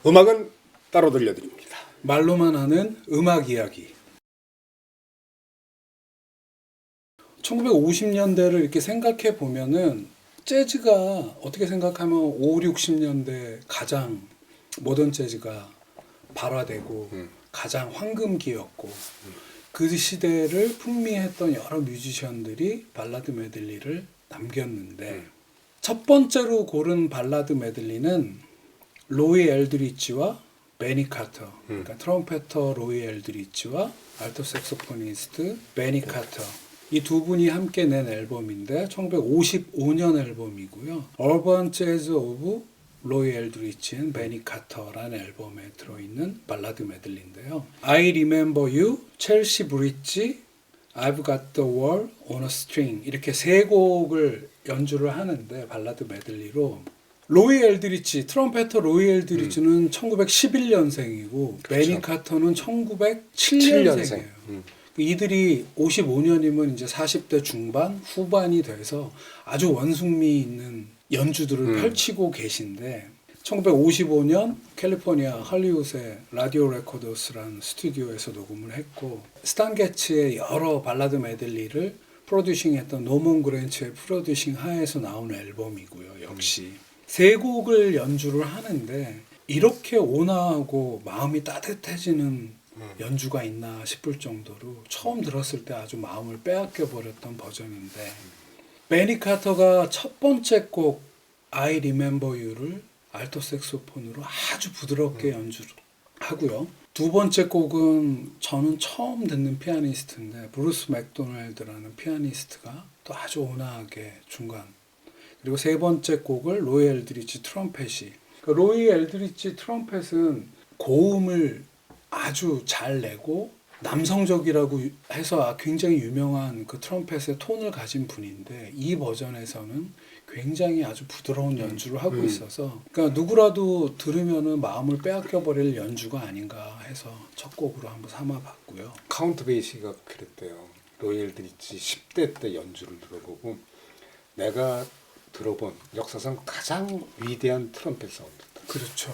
음악은 따로 들려드립니다. 말로만 하는 음악 이야기. 1950년대를 이렇게 생각해 보면은 재즈가 어떻게 생각하면 5, 60년대 가장 모던 재즈가 발화되고 가장 황금기였고 그 시대를 풍미했던 여러 뮤지션들이 발라드 메들리를 남겼는데 첫 번째로 고른 발라드 메들리는 로이 엘드리치와 베니 카터, 그러니까 트럼페터 로이 엘드리치와 알토 색소포니스트 베니 카터 이 두 분이 함께 낸 앨범인데 1955년 앨범이고요. Urban Jazz of 로이 엘드리치 앤 베니 카터라는 앨범에 들어있는 발라드 메들리인데요. I Remember You, 첼시 브릿지, I've Got the World on a String 이렇게 세 곡을 연주를 하는데 발라드 메들리로 로이 엘드리치, 트럼페터 로이 엘드리치는 1911년생이고 베니 카터는 1907년생이에요. 이들이 55년이면 이제 40대 중반, 후반이 돼서 아주 원숭미 있는 연주들을 펼치고 계신데 1955년 캘리포니아 할리우드의 라디오 레코더스라는 스튜디오에서 녹음을 했고 스탄 게츠의 여러 발라드 메들리를 프로듀싱했던 노먼 그랜츠의 프로듀싱 하에서 나온 앨범이고요. 역시 세 곡을 연주를 하는데 이렇게 온화하고 마음이 따뜻해지는 연주가 있나 싶을 정도로 처음 들었을 때 아주 마음을 빼앗겨 버렸던 버전인데 베니 카터가 첫 번째 곡 I Remember You를 알토 색소폰으로 아주 부드럽게 연주를 하고요. 두 번째 곡은 저는 처음 듣는 피아니스트인데 브루스 맥도날드라는 피아니스트가 또 아주 온화하게 중간 그리고 세 번째 곡을 로이 엘드리치 트럼펫이 로이 엘드리치 트럼펫은 고음을 아주 잘 내고 남성적이라고 해서 굉장히 유명한 그 트럼펫의 톤을 가진 분인데 이 버전에서는 굉장히 아주 부드러운 연주를 하고 있어서 그러니까 누구라도 들으면은 마음을 빼앗겨 버릴 연주가 아닌가 해서 첫 곡으로 한번 삼아봤고요. 카운트 베이시가 그랬대요. 로이 엘드리치 10대 때 연주를 들어보고 내가 들어본 역사상 가장 위대한 트럼펫 사운드다. 그렇죠.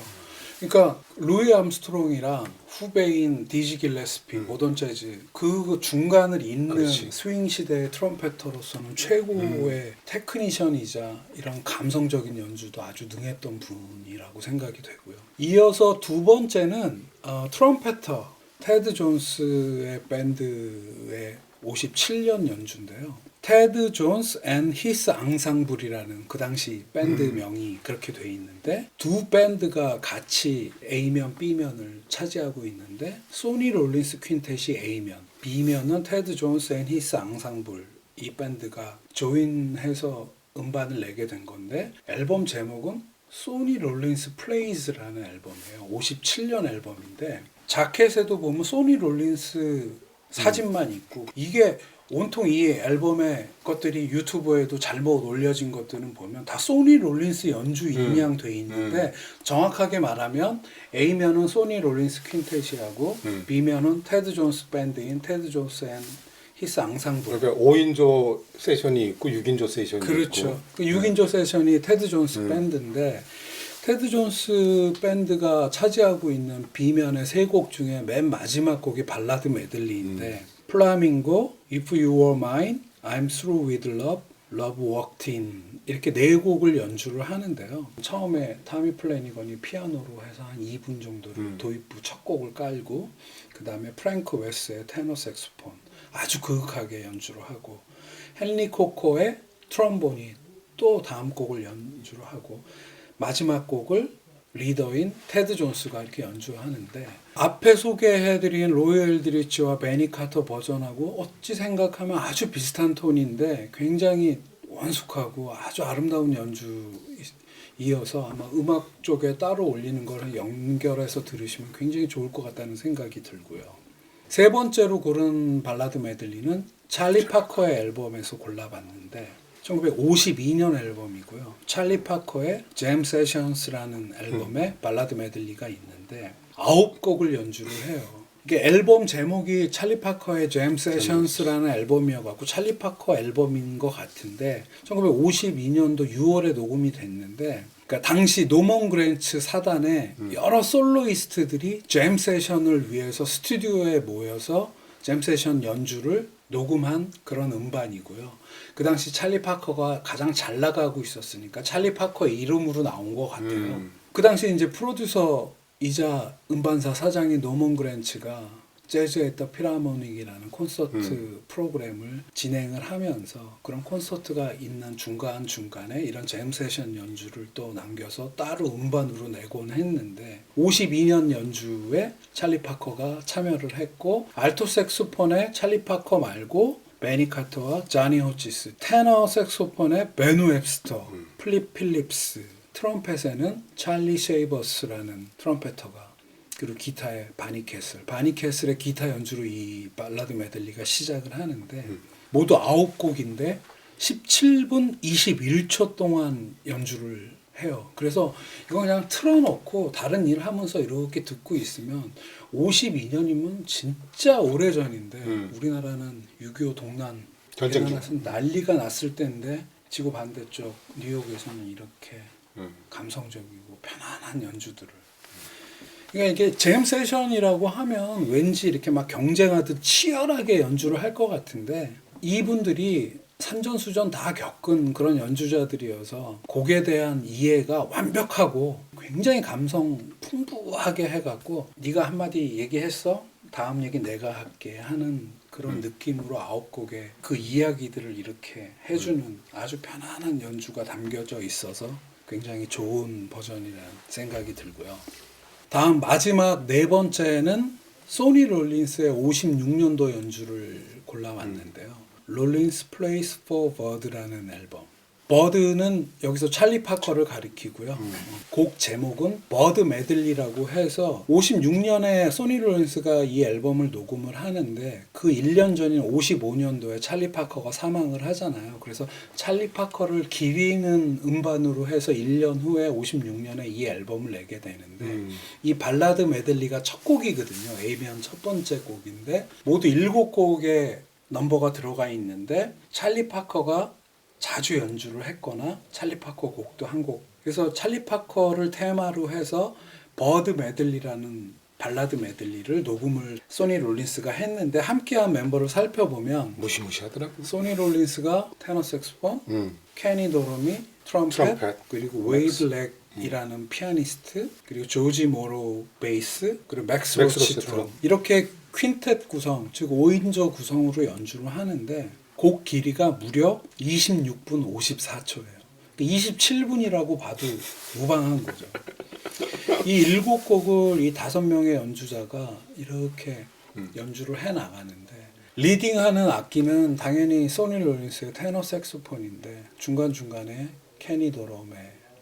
그러니까 루이 암스트롱이랑 후배인 디지 길레스피 모던 재즈 그 중간을 잇는 그렇지. 스윙 시대의 트럼펫터로서는 최고의 테크니션이자 이런 감성적인 연주도 아주 능했던 분이라고 생각이 되고요. 이어서 두 번째는 트럼펫터 테드 존스의 밴드의 57년 연주인데요. 테드 존스 앤 히스 앙상블이라는 그 당시 밴드 명이 그렇게 돼 있는데 두 밴드가 같이 A면, B면을 차지하고 있는데 소니 롤린스 퀸텟이 A면, B면은 테드 존스 앤 히스 앙상블 이 밴드가 조인해서 음반을 내게 된 건데 앨범 제목은 소니 롤린스 플레이즈라는 앨범이에요. 57년 앨범인데 자켓에도 보면 소니 롤린스 사진만 있고 이게 온통 이 앨범의 것들이 유튜브에도 잘못 올려진 것들은 보면 다 소니 롤린스 연주 인양돼 있는데 정확하게 말하면 A면은 소니 롤린스 퀸텟이하고 B면은 테드 존스 밴드인 테드 존스 앤 히스 앙상블. 그러니까 5인조 세션이 있고 6인조 세션이 그렇죠. 있고. 그 6인조 세션이 테드 존스 밴드인데 테드 존스 밴드가 차지하고 있는 B면의 세 곡 중에 맨 마지막 곡이 발라드 메들리인데 플라밍고, If You Were Mine, I'm Through With Love, Love Walked In 이렇게 네 곡을 연주를 하는데요. 처음에 타미 플래니건이 피아노로 해서 한 2분 정도를 도입부 첫 곡을 깔고 그 다음에 프랭크 웨스의 테너 색소폰 아주 그윽하게 연주를 하고 헨리 코코의 트럼본이 또 다음 곡을 연주를 하고 마지막 곡을 리더인 테드 존스가 이렇게 연주하는데 앞에 소개해드린 로이 엘드리치와 베니 카터 버전하고 어찌 생각하면 아주 비슷한 톤인데 굉장히 원숙하고 아주 아름다운 연주 이어서 아마 음악 쪽에 따로 올리는 거를 연결해서 들으시면 굉장히 좋을 것 같다는 생각이 들고요. 세 번째로 고른 발라드 메들리는 찰리 파커의 앨범에서 골라봤는데 1952년 앨범이고요. 찰리 파커의 잼 세션스라는 앨범에 발라드 메들리가 있는데 9곡을 연주를 해요. 이게 앨범 제목이 찰리 파커의 잼 세션스라는 앨범이어갖고 찰리 파커 앨범인 것 같은데 1952년도 6월에 녹음이 됐는데 그러니까 당시 노먼 그랜츠 사단의 여러 솔로이스트들이 잼 세션을 위해서 스튜디오에 모여서 잼 세션 연주를 녹음한 그런 음반이고요. 그 당시 찰리 파커가 가장 잘 나가고 있었으니까 찰리 파커의 이름으로 나온 것 같아요. 그 당시 이제 프로듀서이자 음반사 사장인 노먼 그랜츠가 재즈 앳 더 필하모닉이라는 콘서트 프로그램을 진행을 하면서 그런 콘서트가 있는 중간중간에 이런 잼 세션 연주를 또 남겨서 따로 음반으로 내곤 했는데 52년 연주에 찰리 파커가 참여를 했고 알토 색소폰에 찰리 파커 말고 베니 카터와 자니 호치스, 테너 색소폰에 베누 웹스터, 플립 필립스, 트럼펫에는 찰리 쉐이버스라는 트럼펫터가 그리고 기타에 바니 캐슬의 기타 연주로 이 발라드 메들리가 시작을 하는데 모두 9곡인데 17분 21초 동안 연주를 해요. 그래서 이거 그냥 틀어놓고 다른 일 하면서 이렇게 듣고 있으면 52년이면 진짜 오래전인데 우리나라는 6.25 동란 전쟁 중. 난리가 났을 때인데 지구 반대쪽 뉴욕에서는 이렇게 감성적이고 편안한 연주들을 그러니까 이게 잼 세션이라고 하면 왠지 이렇게 막 경쟁하듯 치열하게 연주를 할 것 같은데 이분들이 산전수전 다 겪은 그런 연주자들이어서 곡에 대한 이해가 완벽하고 굉장히 감성 풍부하게 해갖고 네가 한마디 얘기했어? 다음 얘기 내가 할게 하는 그런 느낌으로 9곡의 그 이야기들을 이렇게 해주는 아주 편안한 연주가 담겨져 있어서 굉장히 좋은 버전이라는 생각이 들고요. 다음 마지막 네 번째는 소니 롤린스의 56년도 연주를 골라왔는데요. 롤린스 Place for Bird라는 앨범. 버드는 여기서 찰리 파커를 가리키고요. 곡 제목은 버드 메들리라고 해서 56년에 소니 롤린스가 이 앨범을 녹음을 하는데 그 1년 전인 55년도에 찰리 파커가 사망을 하잖아요. 그래서 찰리 파커를 기리는 음반으로 해서 1년 후에 56년에 이 앨범을 내게 되는데 이 발라드 메들리가 첫 곡이거든요. A면 첫 번째 곡인데 모두 7곡의 넘버가 들어가 있는데 찰리 파커가 자주 연주를 했거나 찰리 파커 곡도 한 곡. 그래서 찰리 파커를 테마로 해서 버드 메들리라는 발라드 메들리를 녹음을 소니 롤린스가 했는데 함께한 멤버를 살펴보면 무시무시하더라고. 소니 롤린스가 테너 색소폰, 케니 도로미 트럼펫, 그리고 웨이드 렉이라는 피아니스트, 그리고 조지 모로 베이스, 그리고 맥스 로치 드럼 이렇게 퀸텟 구성, 즉 5인조 구성으로 연주를 하는데 곡 길이가 무려 26분 54초예요. 27분이라고 봐도 무방한 거죠. 이 7곡을 이 5명의 연주자가 이렇게 연주를 해 나가는데 리딩하는 악기는 당연히 소니 롤린스의 테너 색소폰인데 중간중간에 케니 도럼의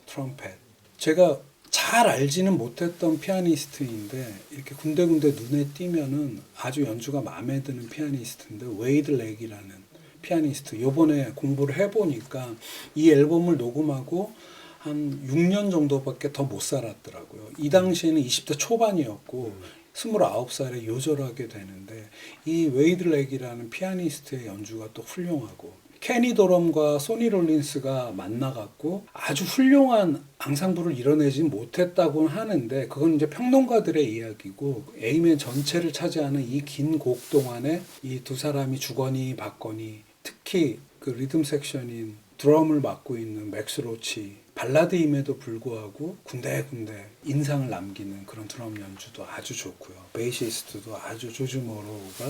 트럼펫. 제가 잘 알지는 못했던 피아니스트인데 이렇게 군데군데 눈에 띄면은 아주 연주가 마음에 드는 피아니스트인데 웨이드 렉이라는 피아니스트. 요번에 공부를 해보니까 이 앨범을 녹음하고 한 6년 정도밖에 더 못 살았더라고요. 이 당시에는 20대 초반이었고 29살에 요절하게 되는데 이 웨이드 렉이라는 피아니스트의 연주가 또 훌륭하고 케니 도럼과 소니 롤린스가 만나갖고 아주 훌륭한 앙상블을 이뤄내진 못했다고 하는데 그건 이제 평론가들의 이야기고 A면 전체를 차지하는 이 긴 곡 동안에 이 두 사람이 주거니 받거니 특히 그 리듬 섹션인 드럼을 맡고 있는 맥스 로치 발라드임에도 불구하고 군데군데 인상을 남기는 그런 드럼 연주도 아주 좋고요. 베이시스트도 아주 조지 모로우가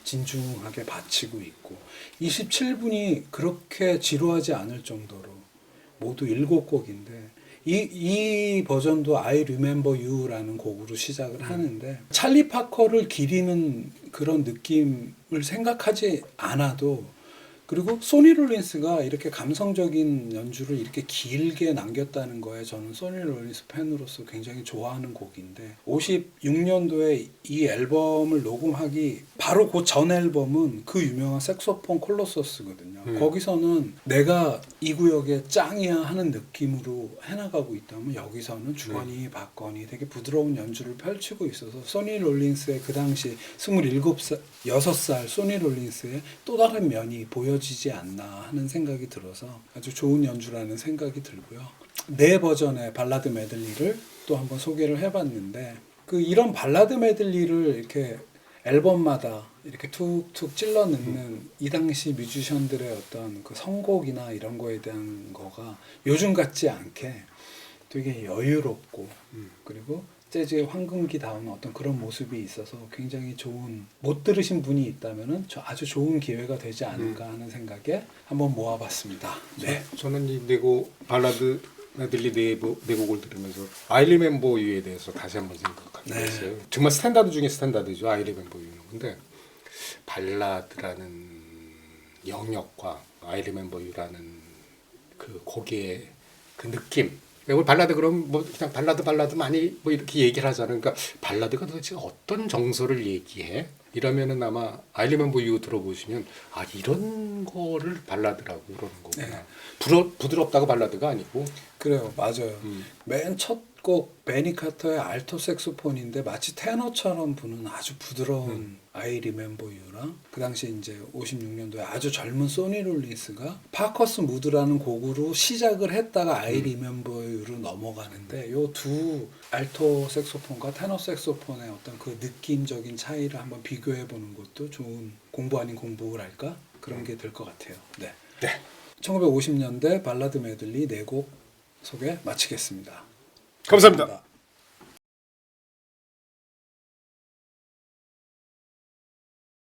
진중하게 바치고 있고 27분이 그렇게 지루하지 않을 정도로 모두 7곡인데 이 버전도 I Remember You라는 곡으로 시작을 하는데 찰리 파커를 기리는 그런 느낌을 생각하지 않아도 그리고 소니 롤린스가 이렇게 감성적인 연주를 이렇게 길게 남겼다는 거에 저는 소니 롤린스 팬으로서 굉장히 좋아하는 곡인데 56년도에 이 앨범을 녹음하기 바로 그 전 앨범은 그 유명한 색소폰 콜로서스거든요. 거기서는 내가 이 구역의 짱이야 하는 느낌으로 해나가고 있다면 여기서는 주거니 받거니 되게 부드러운 연주를 펼치고 있어서 소니 롤린스의 그 당시 27살, 6살 소니 롤린스의 또 다른 면이 보여지지 않나 하는 생각이 들어서 아주 좋은 연주라는 생각이 들고요. 네 버전의 발라드 메들리를 또 한번 소개를 해봤는데 그 이런 발라드 메들리를 이렇게 앨범마다 이렇게 툭툭 찔러 넣는 이 당시 뮤지션들의 어떤 그 선곡이나 이런 거에 대한 거가 요즘 같지 않게 되게 여유롭고 그리고 재즈의 황금기다운 어떤 그런 모습이 있어서 굉장히 좋은, 못 들으신 분이 있다면은 아주 좋은 기회가 되지 않을까 하는 생각에 한번 모아봤습니다. 네. 저는 이 네고 발라드 메들리 네 곡을 들으면서 I Remember You에 대해서 다시 한번 생각하게 네. 됐어요. 정말 스탠다드 중에 스탠다드죠. I Remember You는. 근데 발라드라는 영역과 I Remember You라는 그 곡의 그 느낌. 우리 발라드 그럼 뭐 그냥 발라드 많이 뭐 이렇게 얘기를 하잖아요. 그러니까 발라드가 도대체 어떤 정서를 얘기해? 이러면은 아마 I Remember You 들어보시면 아 이런 거를 발라드라고 그러는 거구나. 네. 부드럽다고 발라드가 아니고. 그래요, 맞아요. 맨 첫 곡 베니 카터의 알토 색소폰인데 마치 테너처럼 부는 아주 부드러운 I Remember You랑 그 당시 이제 56년도에 아주 젊은 소니 롤린스가 파커스 무드라는 곡으로 시작을 했다가 I Remember You로 넘어가는데 요 두 알토 색소폰과 테너 색소폰의 어떤 그 느낌적인 차이를 한번 비교해 보는 것도 좋은 공부 아닌 공부랄까 그런 게 될 것 같아요. 네. 네. 1950년대 발라드 메들리 4곡 소개 마치겠습니다. 감사합니다.